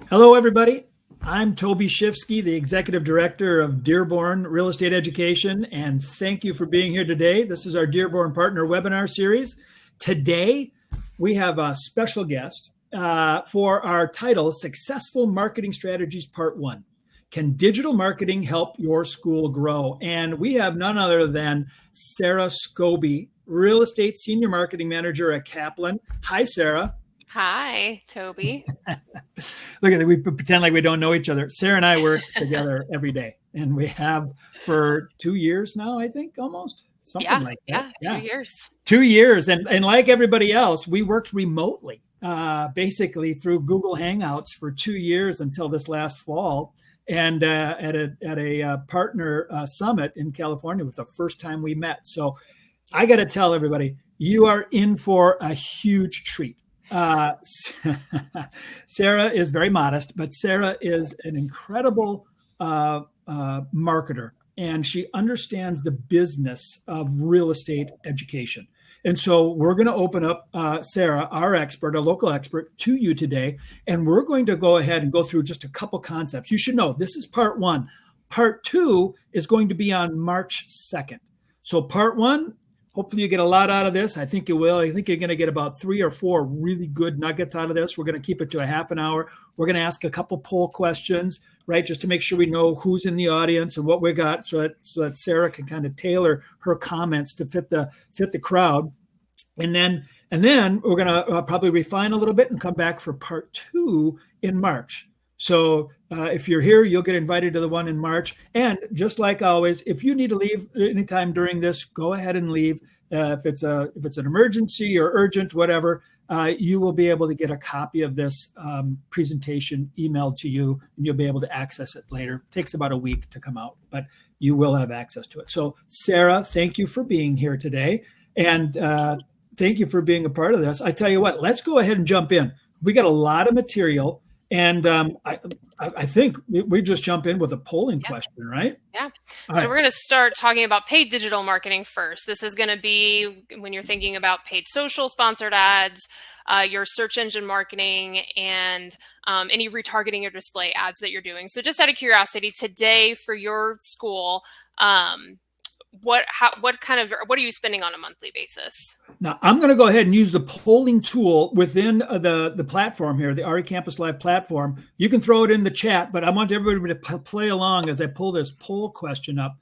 Hello, everybody. I'm Toby Schifsky, the Executive Director of Dearborn Real Estate Education, and thank you for being here today. This is our Dearborn Partner Webinar Series. Today, we have a special guest for our title, Successful Marketing Strategies Part 1. Can digital marketing help your school grow? And we have none other than Sarah Scobey, Real Estate Senior Marketing Manager at Kaplan. Hi, Sarah. Hi, Toby. Look at it. We pretend like we don't know each other. Sarah and I work together every day, and we have for 2 years now, I think, almost. Something like that. Yeah, 2 years. 2 years. And like everybody else, we worked remotely, basically through Google Hangouts for 2 years until this last fall. And at a partner summit in California was the first time we met. So I got to tell everybody, you are in for a huge treat. Sarah is very modest, but Sarah is an incredible marketer, and she understands the business of real estate education. And so we're going to open up Sarah, our expert, a local expert, to you today, and we're going to go ahead and go through just a couple concepts. You should know this is part 1. Part 2 is going to be on March 2nd. So part 1, hopefully you get a lot out of this. I think you will. I think you're going to get about 3 or 4 really good nuggets out of this. We're going to keep it to a half an hour. We're going to ask a couple poll questions, right, just to make sure we know who's in the audience and what we got, so that Sarah can kind of tailor her comments to fit the crowd. And then we're going to probably refine a little bit and come back for part 2 in March. So if you're here, you'll get invited to the one in March. And just like always, if you need to leave anytime during this, go ahead and leave. If it's an emergency or urgent, whatever, you will be able to get a copy of this presentation emailed to you, and you'll be able to access it later. It takes about a week to come out, but you will have access to it. So Sarah, thank you for being here today. And thank you for being a part of this. I tell you what, let's go ahead and jump in. We got a lot of material. And I think we just jump in with a polling question, right? Yeah. So we're going to start talking about paid digital marketing first. This is going to be when you're thinking about paid social sponsored ads, your search engine marketing, and any retargeting or display ads that you're doing. So just out of curiosity, today for your school, what are you spending on a monthly basis? Now, I'm going to go ahead and use the polling tool within the platform here, the RE Campus Live platform. You can throw it in the chat, but I want everybody to play along as I pull this poll question up.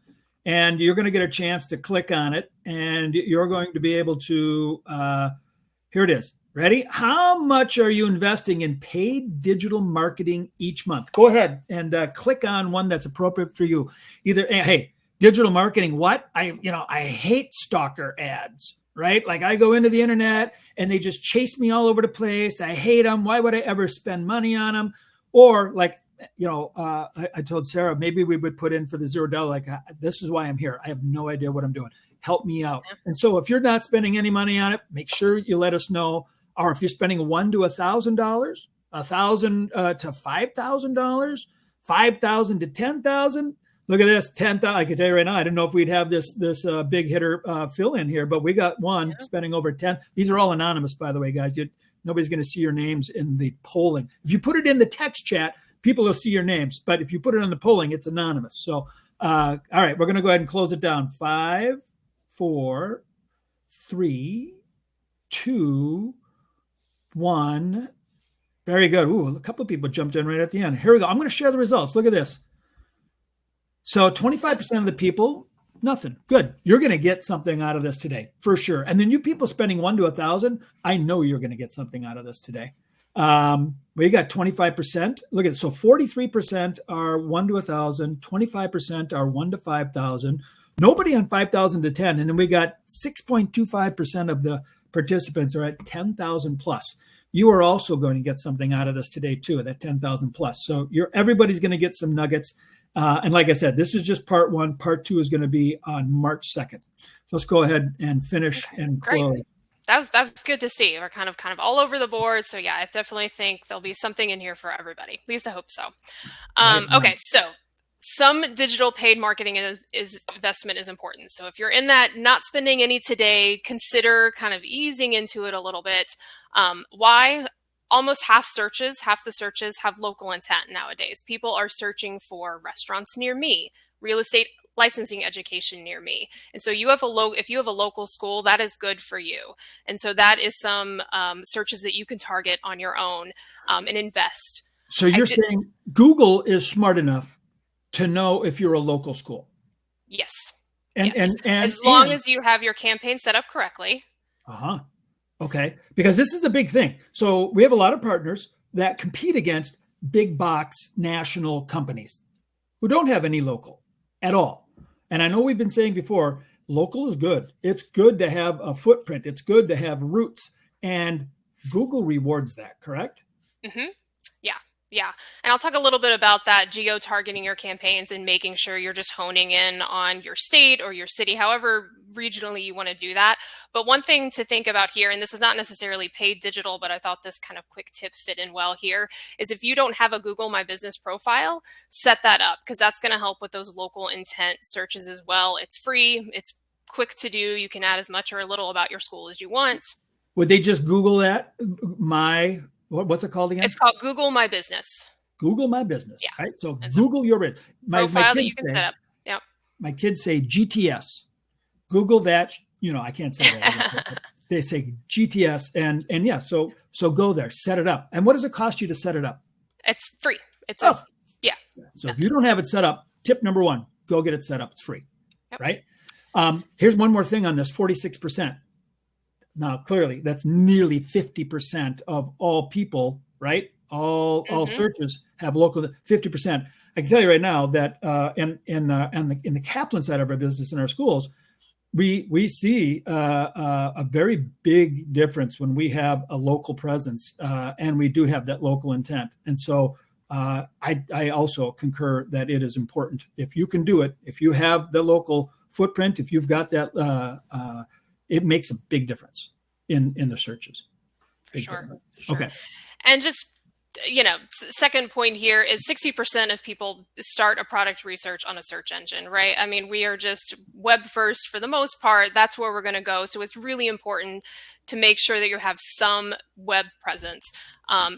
And you're going to get a chance to click on it, and you're going to be able to, here it is. Ready? How much are you investing in paid digital marketing each month? Go ahead and click on one that's appropriate for you. Either, hey, digital marketing, what? I hate stalker ads, right? Like I go into the internet and they just chase me all over the place. I hate them. Why would I ever spend money on them? Or like, I told Sarah, maybe we would put in for the $0, like, this is why I'm here. I have no idea what I'm doing. Help me out. And so if you're not spending any money on it, make sure you let us know. Or if you're spending $1,000 to $1,000, $1,000 to $5,000, $5,000 to $10,000. Look at this, 10,000. I can tell you right now, I didn't know if we'd have this big hitter fill in here, but we got one spending over 10. These are all anonymous, by the way, guys. Nobody's going to see your names in the polling. If you put it in the text chat, people will see your names. But if you put it in the polling, it's anonymous. So, all right, we're going to go ahead and close it down. 5, 4, 3, 2, 1. Very good. Ooh, a couple of people jumped in right at the end. Here we go. I'm going to share the results. Look at this. So 25% of the people, nothing. Good. You're going to get something out of this today, for sure. And then you people spending $1,000 to $1,000, I know you're going to get something out of this today. We got 25%. Look at it. So 43% are $1,000 to $1,000. 25% are $1,000 to $5,000. Nobody on $5,000 to $10,000. And then we got 6.25% of the participants are at $10,000 plus. You are also going to get something out of this today too, that $10,000 plus. So everybody's going to get some nuggets. And like I said, this is just part 1. Part 2 is going to be on March 2nd. So let's go ahead and finish and close. Great. That's good to see. We're kind of all over the board. So yeah, I definitely think there'll be something in here for everybody. At least I hope so. Okay, so some digital paid marketing investment is important. So if you're in that, not spending any today, consider kind of easing into it a little bit. Why? almost half the searches have local intent nowadays. People are searching for restaurants near me, real estate licensing education near me. And so if you have a local school, that is good for you. And so that is some searches that you can target on your own and invest. So you're saying Google is smart enough to know if you're a local school? Yes. And as long as you have your campaign set up correctly. Uh-huh. Okay. Because this is a big thing. So we have a lot of partners that compete against big box national companies who don't have any local at all. And I know we've been saying before, local is good. It's good to have a footprint. It's good to have roots. And Google rewards that, correct? Mm-hmm. Yeah. And I'll talk a little bit about that, geo-targeting your campaigns and making sure you're just honing in on your state or your city, however regionally you want to do that. But one thing to think about here, and this is not necessarily paid digital, but I thought this kind of quick tip fit in well here, is if you don't have a Google My Business profile, set that up, because that's going to help with those local intent searches as well. It's free. It's quick to do. You can add as much or a little about your school as you want. Would they just Google that? What's it called again? It's called Google My Business. Google My Business. Yeah. Right. So and Google your profile that you can set up. Yep. My kids say GTS. Google that. I can't say that. They say GTS, and yeah. So go there, set it up. And what does it cost you to set it up? It's free. Yeah. So if you don't have it set up, tip number 1: go get it set up. It's free. Yep. Right. Here's one more thing on this: 46%. Now, clearly, that's nearly 50% of all people, right? All searches have local 50%. I can tell you right now that in the Kaplan side of our business in our schools, we see a very big difference when we have a local presence and we do have that local intent. And so I also concur that it is important. If you can do it, if you have the local footprint, if you've got that, it makes a big difference in the searches. Sure. Okay. And just, second point here is 60% of people start a product research on a search engine, right? I mean, we are just web first for the most part. That's where we're going to go. So it's really important to make sure that you have some web presence.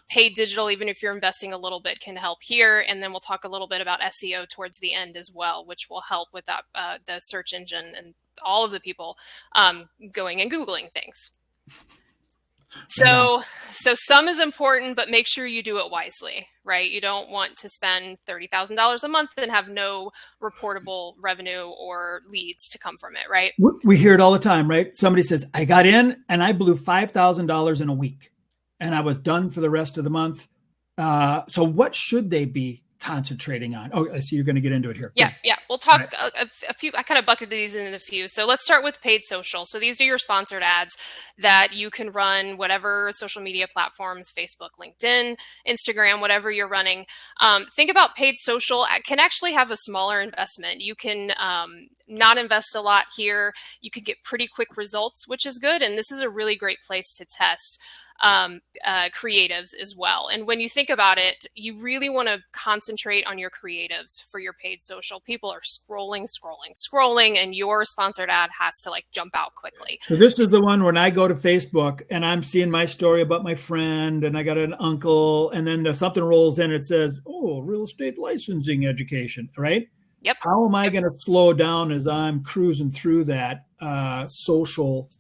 Paid digital, even if you're investing a little bit, can help here. And then we'll talk a little bit about SEO towards the end as well, which will help with that, the search engine and all of the people going and Googling things. So some is important, but make sure you do it wisely, right? You don't want to spend $30,000 a month and have no reportable revenue or leads to come from it, right? We hear it all the time, right? Somebody says, I got in and I blew $5,000 in a week and I was done for the rest of the month. So what should they be concentrating on? Oh, I see you're going to get into it here. Yeah. We'll talk a few. I kind of bucketed these into a few. So let's start with paid social. So these are your sponsored ads that you can run whatever social media platforms, Facebook, LinkedIn, Instagram, whatever you're running. Think about paid social. It can actually have a smaller investment. You can not invest a lot here. You can get pretty quick results, which is good. And this is a really great place to test creatives as well. And when you think about it, you really want to concentrate on your creatives for your paid social. People are scrolling, and your sponsored ad has to jump out quickly. So this is the one when I go to Facebook and I'm seeing my story about my friend and I got an uncle, and then something rolls in, it says, oh, real estate licensing education, right? Yep. How am I going to slow down as I'm cruising through that social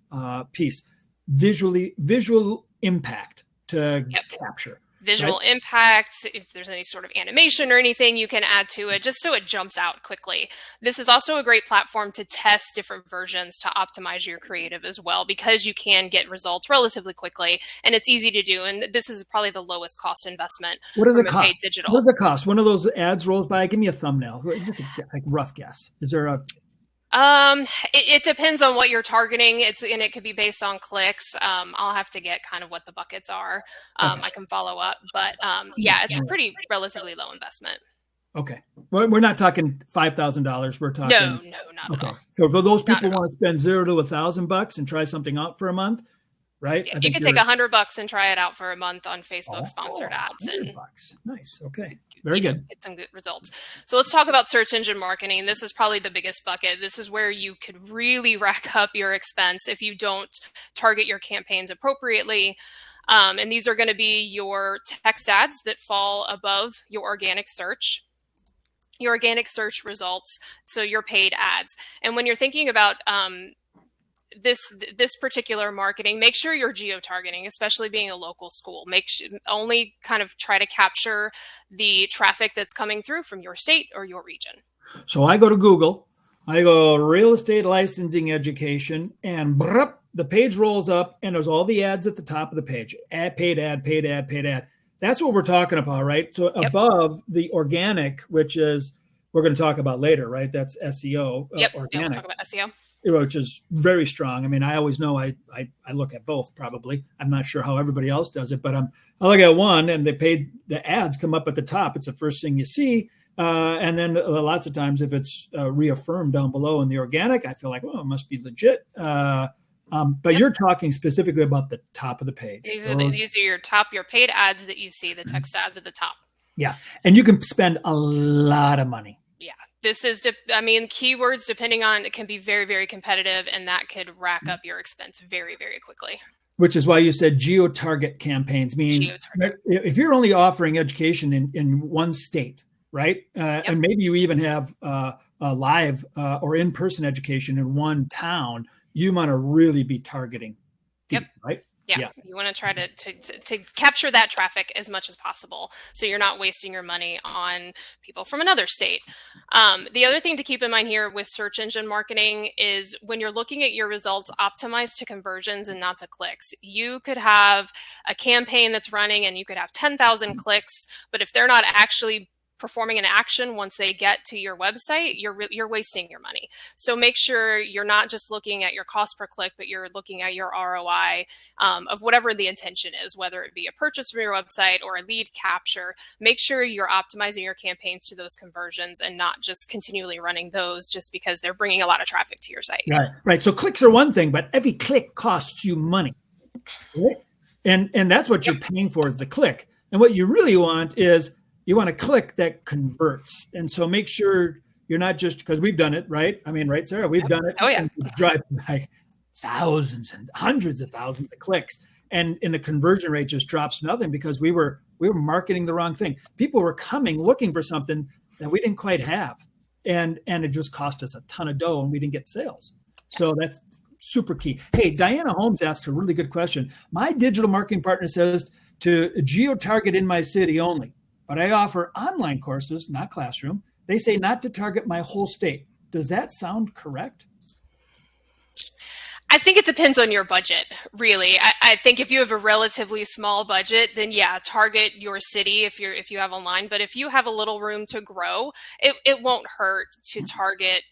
piece? Visual impact to capture. Visual impact, if there's any sort of animation or anything you can add to it, just so it jumps out quickly. This is also a great platform to test different versions to optimize your creative as well, because you can get results relatively quickly and it's easy to do. And this is probably the lowest cost investment. What does it cost? Paid digital. What does it cost? One of those ads rolls by. Give me a thumbnail. Rough guess. Is there a... It depends on what you're targeting. And it could be based on clicks. I'll have to get kind of what the buckets are. Okay. I can follow up, but it's a pretty relatively low investment. Okay. Well, we're not talking $5,000. We're talking no, not at all. So for those people who want to spend $0 to $1,000 and try something out for a month, right? Yeah, you can take $100 and try it out for a month on Facebook sponsored ads. $100. Nice. Okay. Very good. Get some good results. So let's talk about search engine marketing. This is probably the biggest bucket. This is where you could really rack up your expense if you don't target your campaigns appropriately. And these are going to be your text ads that fall above your organic search results, so your paid ads. And when you're thinking about this particular marketing, make sure you're geo-targeting, especially being a local school. Only kind of try to capture the traffic that's coming through from your state or your region. So I go to Google, I go real estate licensing education, and the page rolls up, and there's all the ads at the top of the page. Paid ad, paid ad, paid ad. That's what we're talking about, right? So above the organic, which is we're going to talk about later, right? That's SEO. Organic. Yeah, we'll talk about SEO. Which is very strong. I mean, I always know I look at both probably. I'm not sure how everybody else does it, but I look at one and the ads come up at the top. It's the first thing you see. And then lots of times if it's reaffirmed down below in the organic, I feel like, well, it must be legit. But you're talking specifically about the top of the page. These are your paid ads that you see, the text ads at the top. Yeah. And you can spend a lot of money. Yeah. This is, keywords, depending on, it can be very, very competitive, and that could rack up your expense very, very quickly. Which is why you said geo-target campaigns, meaning if you're only offering education in one state, right? And maybe you even have a live or in-person education in one town, you want to really be targeting deep, right? Yeah. You want to try to capture that traffic as much as possible, so you're not wasting your money on people from another state. The other thing to keep in mind here with search engine marketing is when you're looking at your results, optimize to conversions and not to clicks. You could have a campaign that's running and you could have 10,000 clicks, but if they're not actually performing an action once they get to your website, you're wasting your money. So make sure you're not just looking at your cost per click, but you're looking at your ROI of whatever the intention is, whether it be a purchase from your website or a lead capture. Make sure you're optimizing your campaigns to those conversions and not just continually running those just because they're bringing a lot of traffic to your site. Right. So clicks are one thing, but every click costs you money. Right? And that's what you're paying for is the click. And what you really want is you want a click that converts. And so make sure you're not just, because we've done it, right? I mean, right, Sarah? We've done it. Oh, yeah. And we drive by thousands and hundreds of thousands of clicks. And the conversion rate just drops to nothing because we were marketing the wrong thing. People were coming looking for something that we didn't quite have. And it just cost us a ton of dough and we didn't get sales. So that's super key. Hey, Diana Holmes asks a really good question. My digital marketing partner says to geo-target in my city only. But I offer online courses, not classroom. They say not to target my whole state. Does that sound correct? I think it depends on your budget, really. I think if you have a relatively small budget, then target your city if you have online. But if you have a little room to grow, it won't hurt to target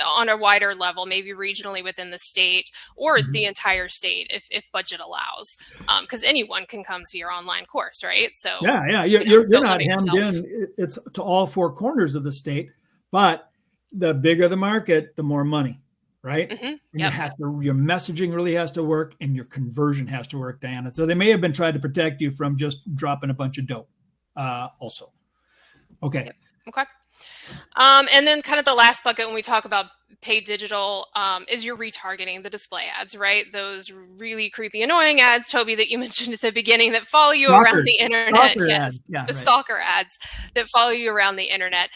on a wider level, maybe regionally within the state or the entire state if budget allows, because anyone can come to your online course, right? So you're not hemmed in. It's to all four corners of the state, but the bigger the market, the more money, right? Mm-hmm. And your messaging really has to work and your conversion has to work, Diana. So they may have been trying to protect you from just dropping a bunch of dough also. Okay. Yep. Okay. And then kind of the last bucket when we talk about paid digital is your retargeting, the display ads, right? Those really creepy, annoying ads, Toby, that you mentioned at the beginning that follow you around the internet. Stalker ads that follow you around the internet.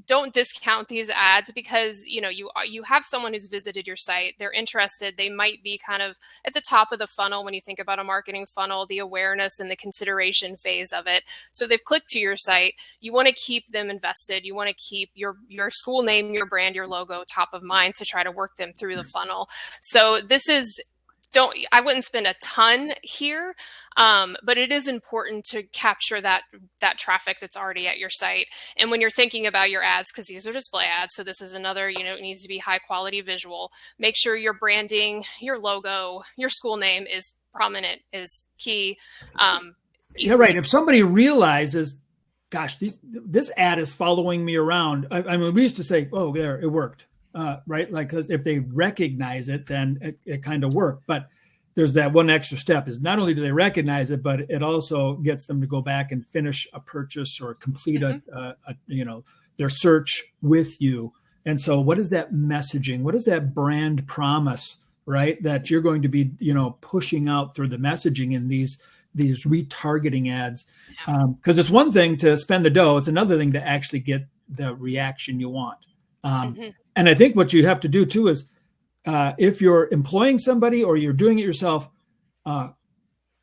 Don't discount these ads because, you have someone who's visited your site. They're interested. They might be kind of at the top of the funnel when you think about a marketing funnel, the awareness and the consideration phase of it. So they've clicked to your site. You want to keep them invested. You want to keep your school name, your brand, your logo top of mind to try to work them through the funnel. So I wouldn't spend a ton here, but it is important to capture that traffic that's already at your site. And when you're thinking about your ads, because these are display ads, so this is another, it needs to be high quality visual. Make sure your branding, your logo, your school name is prominent, is key. Right. If somebody realizes, gosh, this ad is following me around. I mean, we used to say, oh, there, it worked. Right? Like, because if they recognize it, then it kind of worked. But there's that one extra step is not only do they recognize it, but it also gets them to go back and finish a purchase or complete their search with you. And so what is that messaging? What is that brand promise right? That you're going to be, pushing out through the messaging in these retargeting ads. Because it's one thing to spend the dough. It's another thing to actually get the reaction you want. And I think what you have to do too is if you're employing somebody or you're doing it yourself,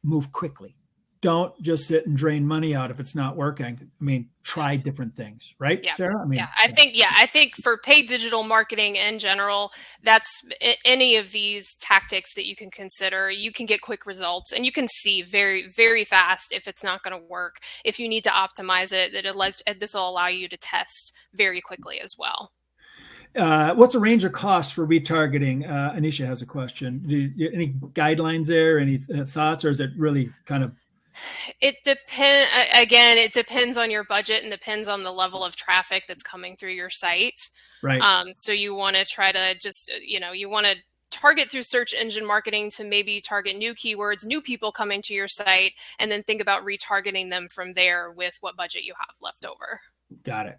move quickly. Don't just sit and drain money out if it's not working. I mean, try different things, right, Sarah? I think for paid digital marketing in general, that's any of these tactics that you can consider. You can get quick results, and you can see very, very fast if it's not going to work. If you need to optimize it, this will allow you to test very quickly as well. What's a range of cost for retargeting? Anisha has a question. Any guidelines there? Any thoughts, or is it really kind of? It depends. Again, it depends on your budget and depends on the level of traffic that's coming through your site. Right. So you want to try to just, you want to target through search engine marketing to maybe target new keywords, new people coming to your site, and then think about retargeting them from there with what budget you have left over. Got it.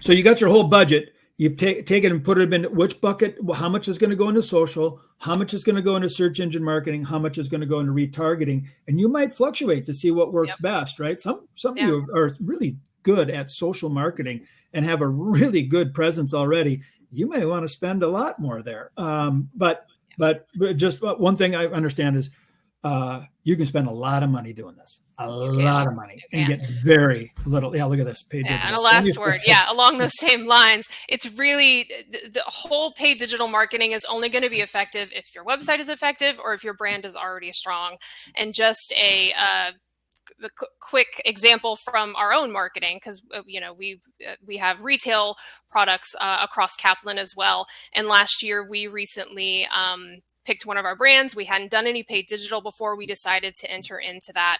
So you got your whole budget. You take it and put it in which bucket, how much is going to go into social, how much is going to go into search engine marketing, how much is going to go into retargeting, and you might fluctuate to see what works best, right? Some of you are really good at social marketing and have a really good presence already. You may want to spend a lot more there. But just one thing I understand is you can spend a lot of money doing this. A lot of money and get very little. Yeah, look at this. Paid digital. And a last word. Along those same lines, it's really the whole paid digital marketing is only going to be effective if your website is effective or if your brand is already strong. And just a quick example from our own marketing, because we have retail products across Kaplan as well. And last year we recently picked one of our brands. We hadn't done any paid digital before. We decided to enter into that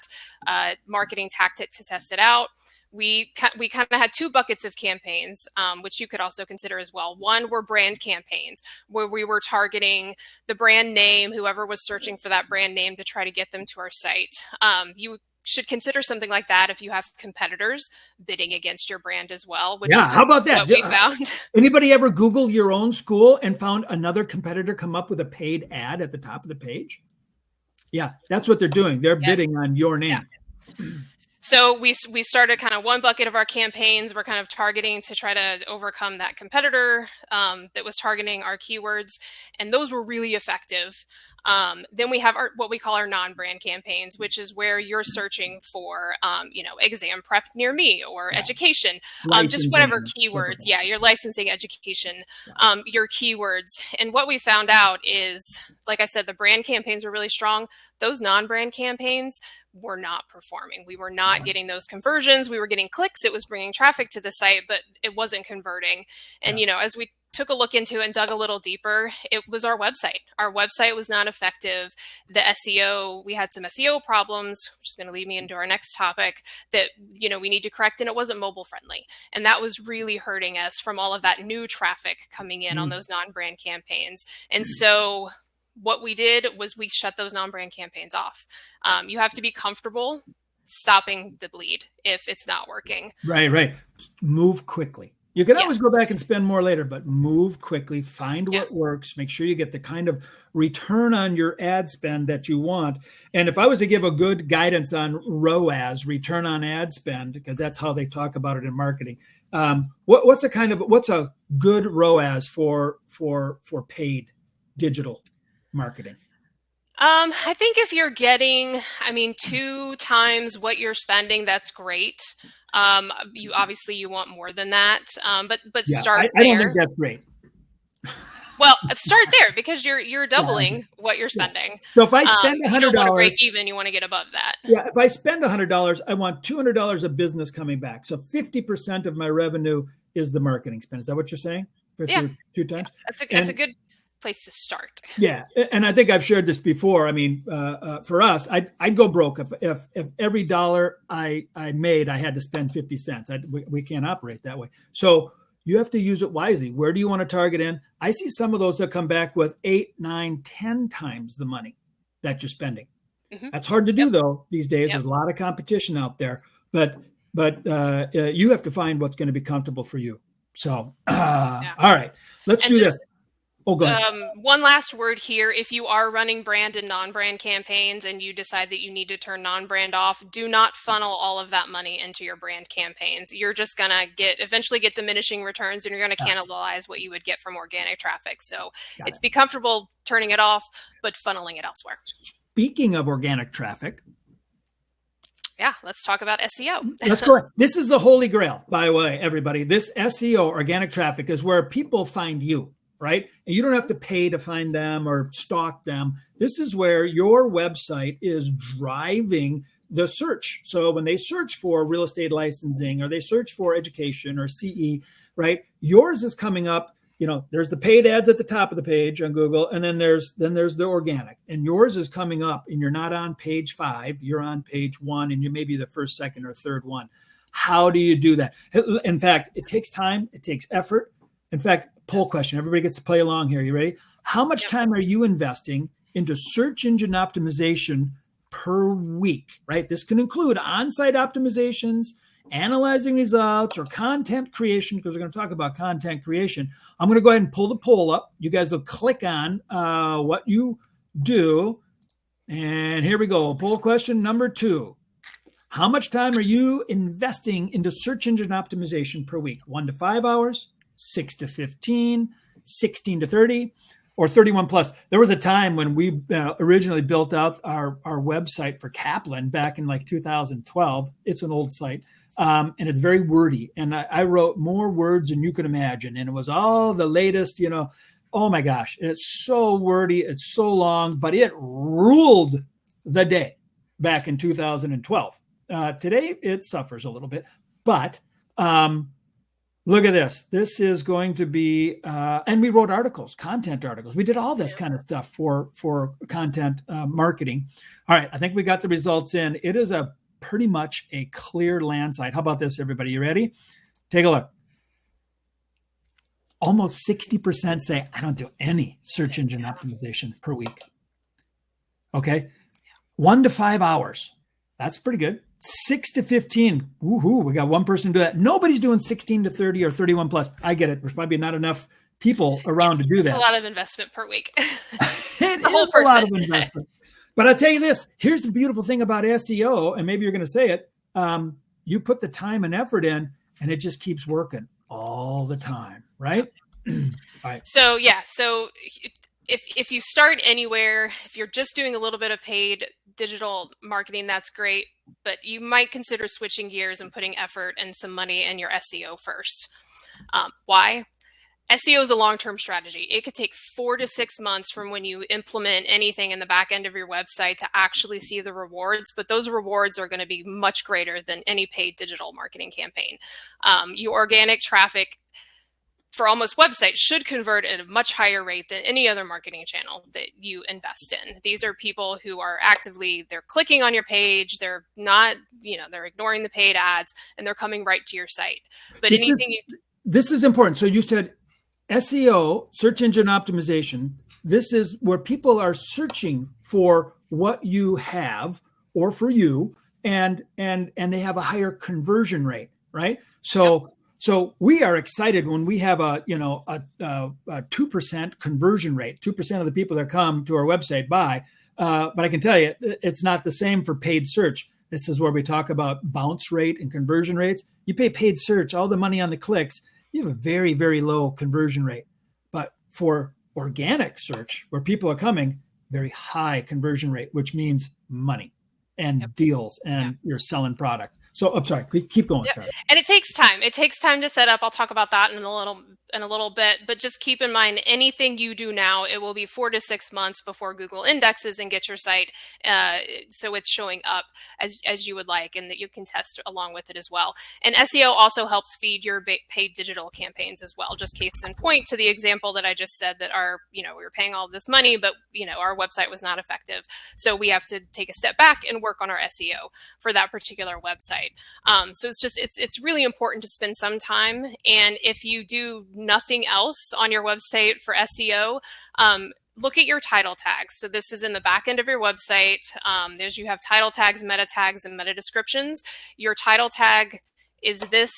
marketing tactic to test it out. We kind of had two buckets of campaigns, which you could also consider as well. One were brand campaigns, where we were targeting the brand name, whoever was searching for that brand name, to try to get them to our site. You should consider something like that if you have competitors bidding against your brand as well. Which is how about that? What we found. Anybody ever Google your own school and found another competitor come up with a paid ad at the top of the page? Yeah, that's what they're doing. They're bidding on your name. Yeah. So we started kind of one bucket of our campaigns. We're kind of targeting to try to overcome that competitor that was targeting our keywords, and those were really effective. Then we have what we call our non-brand campaigns, which is where you're searching for, exam prep near me or education, just whatever keywords. Yeah, your licensing, education, your keywords. And what we found out is, like I said, the brand campaigns were really strong. Those non-brand campaigns were not performing. We were not getting those conversions. We were getting clicks. It was bringing traffic to the site, but it wasn't converting. And, as we took a look into it and dug a little deeper, it was our website. Our website was not effective. The SEO, we had some SEO problems, which is going to lead me into our next topic that, we need to correct, and it wasn't mobile friendly. And that was really hurting us from all of that new traffic coming in on those non-brand campaigns. And so what we did was we shut those non-brand campaigns off. You have to be comfortable stopping the bleed if it's not working. Right. Move quickly. You can always go back and spend more later, but move quickly, find what works, make sure you get the kind of return on your ad spend that you want. And if I was to give a good guidance on ROAS, return on ad spend, because that's how they talk about it in marketing, what's a good ROAS for paid digital marketing? I think if you're getting, 2 times what you're spending, that's great. You want more than that. But start there. I don't think that's great. Well, start there because you're doubling what you're spending. So if I spend $100, you don't want to break even, you want to get above that. Yeah, if I spend $100, I want $200 of business coming back. So 50% of my revenue is the marketing spend. Is that what you're saying? 2 times. That's a good place to start. Yeah, and I think I've shared this before. For us, I'd go broke if every dollar I made, I had to spend 50 cents. We can't operate that way. So you have to use it wisely. Where do you want to target in? I see some of those that come back with 8, 9, 10 times the money that you're spending. Mm-hmm. That's hard to do though these days. There's a lot of competition out there, but you have to find what's going to be comfortable for you. So, all right, let's do this. Oh, go ahead. One last word here. If you are running brand and non-brand campaigns and you decide that you need to turn non-brand off, do not funnel all of that money into your brand campaigns. You're just going to eventually get diminishing returns, and you're going to cannibalize what you would get from organic traffic. So be comfortable turning it off, but funneling it elsewhere. Speaking of organic traffic. Yeah, let's talk about SEO. Let's go. This is the holy grail, by the way, everybody. This SEO, organic traffic, is where people find you. Right? And you don't have to pay to find them or stalk them. This is where your website is driving the search. So when they search for real estate licensing, or they search for education or CE, right? Yours is coming up. There's the paid ads at the top of the page on Google, and then there's the organic, and yours is coming up, and you're not on page 5, you're on page 1, and you may be the first, second, or third one. How do you do that? In fact, it takes time, it takes effort. In fact, poll question. Everybody gets to play along here. You ready? How much time are you investing into search engine optimization per week, right? This can include on-site optimizations, analyzing results, or content creation, because we're going to talk about content creation. I'm going to go ahead and pull the poll up. You guys will click on what you do. And here we go. Poll question number 2. How much time are you investing into search engine optimization per week? 1 to 5 hours? 6 to 15, 16 to 30, or 31 plus. There was a time when we originally built out our website for Kaplan back in like 2012. It's an old site, and it's very wordy. And I wrote more words than you could imagine. And it was all the latest, oh my gosh, it's so wordy. It's so long, but it ruled the day back in 2012. Today, it suffers a little bit, but look at this. This is going to be, and we wrote articles, content articles. We did all this kind of stuff for content marketing. All right, I think we got the results in. It is pretty much a clear landslide. How about this, everybody? You ready? Take a look. Almost 60% say, I don't do any search engine optimization per week. Okay, 1 to 5 hours. That's pretty good. 6 to 15. Woohoo, we got one person do that. Nobody's doing 16 to 30 or 31 plus. I get it. There's probably not enough people around to do that. It's a lot of investment per week. It is a lot of investment. But I'll tell you this. Here's the beautiful thing about SEO, and maybe you're going to say it. You put the time and effort in, and it just keeps working all the time, right? All right. So if you start anywhere, if you're just doing a little bit of paid digital marketing, that's great, but you might consider switching gears and putting effort and some money in your SEO first. Why? SEO is a long-term strategy. It could take 4 to 6 months from when you implement anything in the back end of your website to actually see the rewards, but those rewards are going to be much greater than any paid digital marketing campaign. Your organic traffic for almost websites should convert at a much higher rate than any other marketing channel that you invest in. These are people who are they're clicking on your page. They're not, they're ignoring the paid ads, and they're coming right to your site. But this is important. So you said SEO, search engine optimization. This is where people are searching for what you have or for you, and they have a higher conversion rate, right? So we are excited when we have a 2% conversion rate. 2% of the people that come to our website buy. But I can tell you, it's not the same for paid search. This is where we talk about bounce rate and conversion rates. You pay paid search, all the money on the clicks, you have a very, very low conversion rate. But for organic search, where people are coming, very high conversion rate, which means money and deals, and you're selling product. So I'm sorry, keep going. Yep. And it takes time. It takes time to set up. I'll talk about that in a little bit, but just keep in mind, anything you do now, it will be 4 to 6 months before Google indexes and gets your site so it's showing up as you would like, and that you can test along with it as well. And SEO also helps feed your paid digital campaigns as well. Just case in point to the example that I just said, that we were paying all this money, but our website was not effective. So we have to take a step back and work on our SEO for that particular website. So it's really important to spend some time. And if you do nothing else on your website for SEO, look at your title tags. So this is in the back end of your website. You have title tags, meta tags, and meta descriptions. Your title tag is this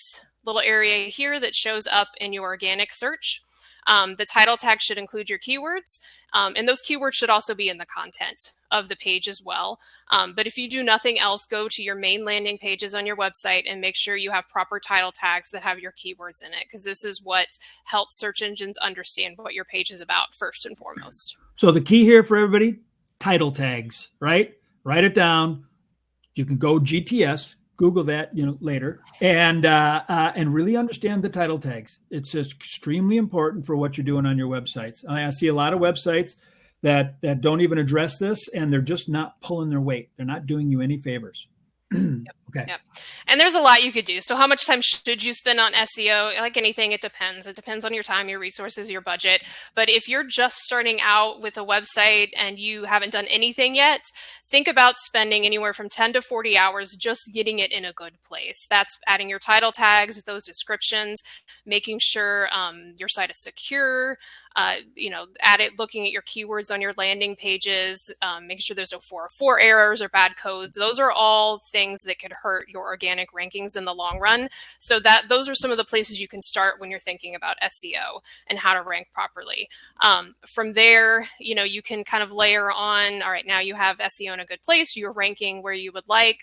little area here that shows up in your organic search. The title tag should include your keywords, and those keywords should also be in the content of the page as well. But if you do nothing else, go to your main landing pages on your website and make sure you have proper title tags that have your keywords in it, because this is what helps search engines understand what your page is about first and foremost. So the key here for everybody, title tags, right? Write it down. You can go GTS, Google that, later, and really understand the title tags. It's just extremely important for what you're doing on your websites. I see a lot of websites that don't even address this, and they're just not pulling their weight. They're not doing you any favors. Okay. Yep. And there's a lot you could do. So how much time should you spend on SEO? Like anything, it depends. It depends on your time, your resources, your budget. But if you're just starting out with a website and you haven't done anything yet, think about spending anywhere from 10 to 40 hours just getting it in a good place. That's adding your title tags, those descriptions, making sure your site is secure, looking at your keywords on your landing pages, making sure there's no 404 errors or bad codes. Those are all things that could hurt your organic rankings in the long run. So those are some of the places you can start when you're thinking about SEO and how to rank properly. From there, you can kind of layer on, all right, now you have SEO in a good place, you're ranking where you would like.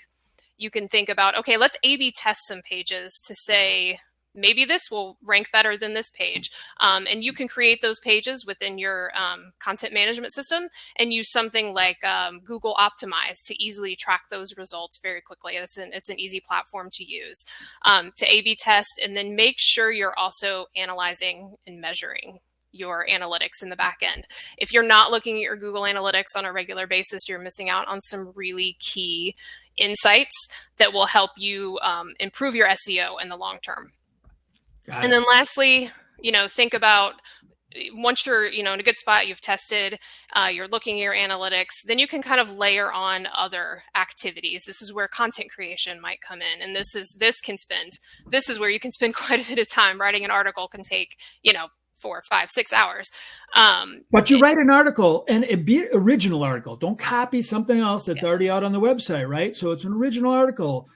You can think about, okay, let's A/B test some pages to say, maybe this will rank better than this page. And you can create those pages within your content management system and use something like Google Optimize to easily track those results very quickly. It's an easy platform to use to A/B test, and then make sure you're also analyzing and measuring your analytics in the back end. If you're not looking at your Google Analytics on a regular basis, you're missing out on some really key insights that will help you improve your SEO in the long term. And then lastly, think about once you're, in a good spot, you've tested, you're looking at your analytics, then you can kind of layer on other activities. This is where content creation might come in. And this is where you can spend quite a bit of time. Writing an article can take, 4, 5, 6 hours. But you write an article, and it be an original article. Don't copy something else that's already out on the website, right? So it's an original article,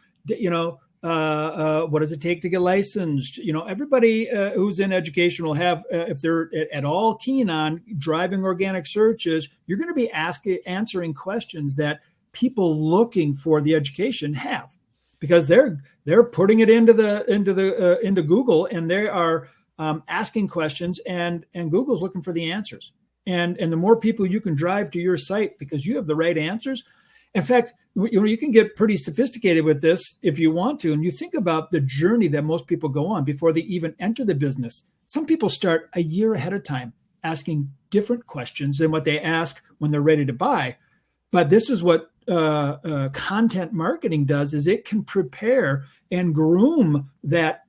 what does it take to get licensed? Everybody who's in education will have, if they're at all keen on driving organic searches, you're going to be answering questions that people looking for the education have, because they're putting it into Google, and they are asking questions, and Google's looking for the answers. And the more people you can drive to your site because you have the right answers. In fact, you can get pretty sophisticated with this if you want to. And you think about the journey that most people go on before they even enter the business. Some people start a year ahead of time asking different questions than what they ask when they're ready to buy. But this is what content marketing does, is it can prepare and groom that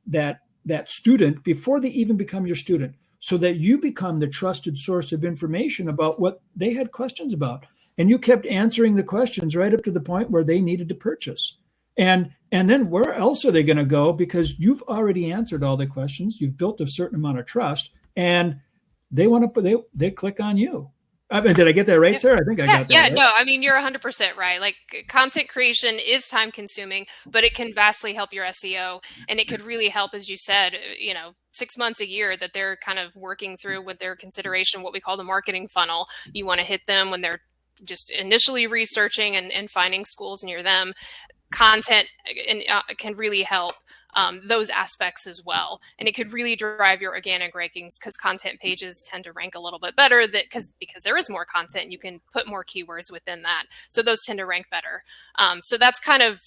student before they even become your student, so that you become the trusted source of information about what they had questions about. And you kept answering the questions right up to the point where they needed to purchase. And then where else are they going to go? Because you've already answered all the questions. You've built a certain amount of trust, and they click on you. I mean, did I get that right, Sarah? I think I got that. Yeah, right. No, I mean, you're 100% right. Like, content creation is time consuming, but it can vastly help your SEO. And it could really help, as you said, 6 months, a year that they're kind of working through with their consideration, what we call the marketing funnel. You want to hit them when they're just initially researching and finding schools near them. Content can really help those aspects as well. And it could really drive your organic rankings, because content pages tend to rank a little bit better because there is more content. You can put more keywords within that. So those tend to rank better. So that's kind of,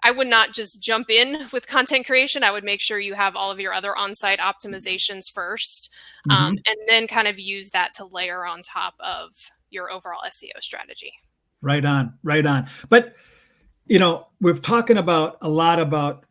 I would not just jump in with content creation. I would make sure you have all of your other on-site optimizations first, and then kind of use that to layer on top of your overall SEO strategy. Right on. But, we're talking a lot about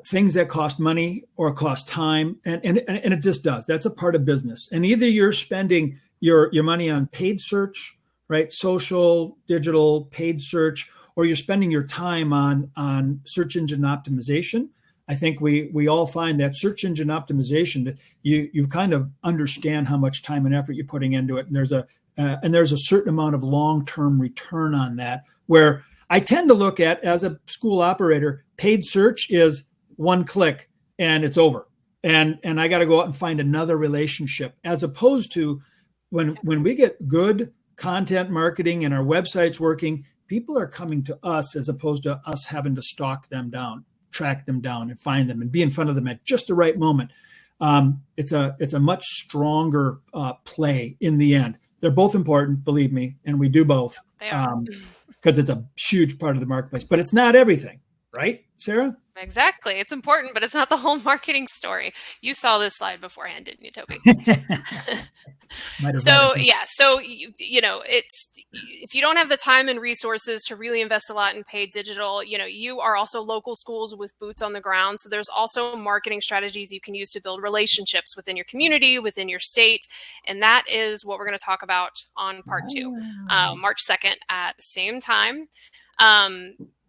things that cost money or cost time. And it just does. That's a part of business. And either you're spending your money on paid search, right? Social, digital, paid search, or you're spending your time on search engine optimization. I think we all find that search engine optimization, that you kind of understand how much time and effort you're putting into it. And there's a certain amount of long-term return on that, where I tend to look at, as a school operator, paid search is one click and it's over. and I got to go out and find another relationship, as opposed to when we get good content marketing and our website's working, people are coming to us as opposed to us having to stalk them down, track them down and find them and be in front of them at just the right moment. It's a much stronger play in the end. They're both important, believe me, and we do both because it's a huge part of the marketplace, but it's not everything, right, Sarah? Exactly. It's important, but it's not the whole marketing story. You saw this slide beforehand, didn't you, Toby? So it's, if you don't have the time and resources to really invest a lot in paid digital, you are also local schools with boots on the ground. So there's also marketing strategies you can use to build relationships within your community, within your state. And that is what we're going to talk about on part 2, March 2nd at the same time.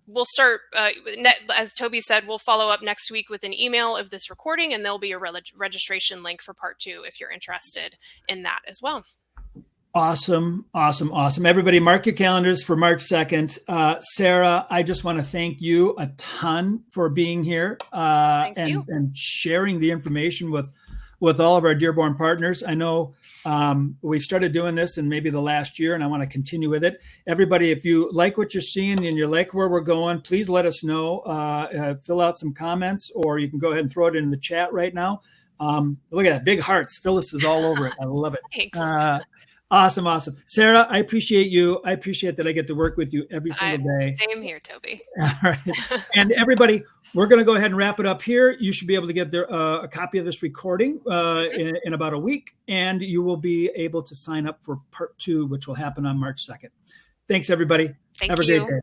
We'll start, as Toby said, we'll follow up next week with an email of this recording, and there'll be a registration link for part 2 if you're interested in that as well. Awesome. Everybody mark your calendars for March 2nd. Sarah, I just want to thank you a ton for being here and sharing the information with all of our Dearborn partners. I know we've started doing this in maybe the last year, and I want to continue with it. Everybody, if you like what you're seeing and you like where we're going, please let us know. Fill out some comments, or you can go ahead and throw it in the chat right now. Look at that, big hearts. Phyllis is all over it. I love it. Thanks. Awesome. Sarah, I appreciate you. I appreciate that I get to work with you every single day. Same here, Toby. All right. And everybody, we're going to go ahead and wrap it up here. You should be able to get a copy of this recording in about a week, and you will be able to sign up for part 2, which will happen on March 2nd. Thanks, everybody. Thank Have a you. great day.